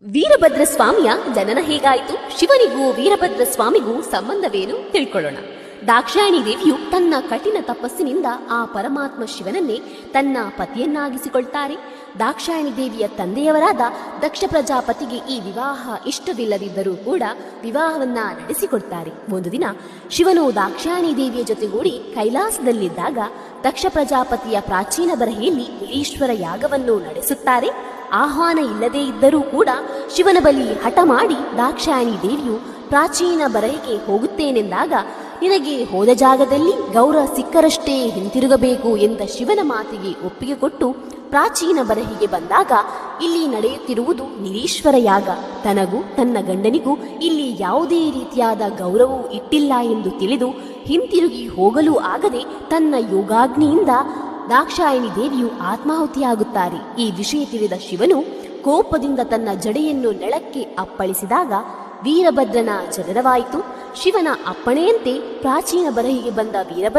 ವೀರಭದ್ರ ಸ್ವಾಮಿಯ ಜನನ ಹೇಗಾಯಿತು? ಶಿವನಿಗೂ ವೀರಭದ್ರ ಸ್ವಾಮಿಗೂ ಸಂಬಂಧವೇನು ತಿಳ್ಕೊಳ್ಳೋಣ. ದಾಕ್ಷಾಯಣಿ ದೇವಿಯು ತನ್ನ ಕಠಿಣ ತಪಸ್ಸಿನಿಂದ ಆ ಪರಮಾತ್ಮ ಶಿವನನ್ನೇ ತನ್ನ ಪತಿಯನ್ನಾಗಿಸಿಕೊಳ್ತಾರೆ. ದಾಕ್ಷಾಯಣಿ ದೇವಿಯ ತಂದೆಯವರಾದ ದಕ್ಷ ಪ್ರಜಾಪತಿಗೆ ಈ ವಿವಾಹ ಇಷ್ಟವಿಲ್ಲದಿದ್ದರೂ ಕೂಡ ವಿವಾಹವನ್ನ ನಡೆಸಿಕೊಡ್ತಾರೆ. ಒಂದು ದಿನ ಶಿವನು ದಾಕ್ಷಾಯಣಿ ದೇವಿಯ ಜೊತೆಗೂಡಿ ಕೈಲಾಸದಲ್ಲಿದ್ದಾಗ ದಕ್ಷ ಪ್ರಜಾಪತಿಯ ಪ್ರಾಚೀನ ಬರಹೆಯಲ್ಲಿ ಈಶ್ವರ ಯಾಗವನ್ನು ನಡೆಸುತ್ತಾರೆ. ಆಹ್ವಾನ ಇಲ್ಲದೇ ಇದ್ದರೂ ಕೂಡ ಶಿವನ ಬಳಿ ಹಠ ಮಾಡಿ ದಾಕ್ಷಾಯಣಿ ದೇವಿಯು ಪ್ರಾಚೀನ ಬರಹೆಗೆ ಹೋಗುತ್ತೇನೆಂದಾಗ, ನಿನಗೆ ಹೋದ ಜಾಗದಲ್ಲಿ ಗೌರ ಸಿಕ್ಕರಷ್ಟೇ ಹಿಂತಿರುಗಬೇಕು ಎಂದ ಶಿವನ ಮಾತಿಗೆ ಒಪ್ಪಿಗೆ ಕೊಟ್ಟು ಪ್ರಾಚೀನ ಬರಹಿಗೆ ಬಂದಾಗ ಇಲ್ಲಿ ನಡೆಯುತ್ತಿರುವುದು ನಿರೀಶ್ವರ ಯಾಗ. ತನಗೂ ತನ್ನ ಗಂಡನಿಗೂ ಇಲ್ಲಿ ಯಾವುದೇ ರೀತಿಯಾದ ಗೌರವವೂ ಇಟ್ಟಿಲ್ಲ ಎಂದು ತಿಳಿದು ಹಿಂತಿರುಗಿ ಹೋಗಲೂ ಆಗದೆ ತನ್ನ ಯೋಗಾಗ್ನಿಯಿಂದ ದಾಕ್ಷಾಯಣಿ ದೇವಿಯು ಆತ್ಮಾಹುತಿಯಾಗುತ್ತಾರೆ. ಈ ವಿಷಯ ತಿಳಿದ ಶಿವನು ಕೋಪದಿಂದ ತನ್ನ ಜಡೆಯನ್ನು ನೆಲಕ್ಕೆ ಅಪ್ಪಳಿಸಿದಾಗ ವೀರಭದ್ರನ ಜನನವಾಯಿತು. ಶಿವನ ಅಪ್ಪಣೆಯಂತೆ ಪ್ರಾಚೀನ ಬರಹಿಗೆ ಬಂದ ವೀರಭದ್ರ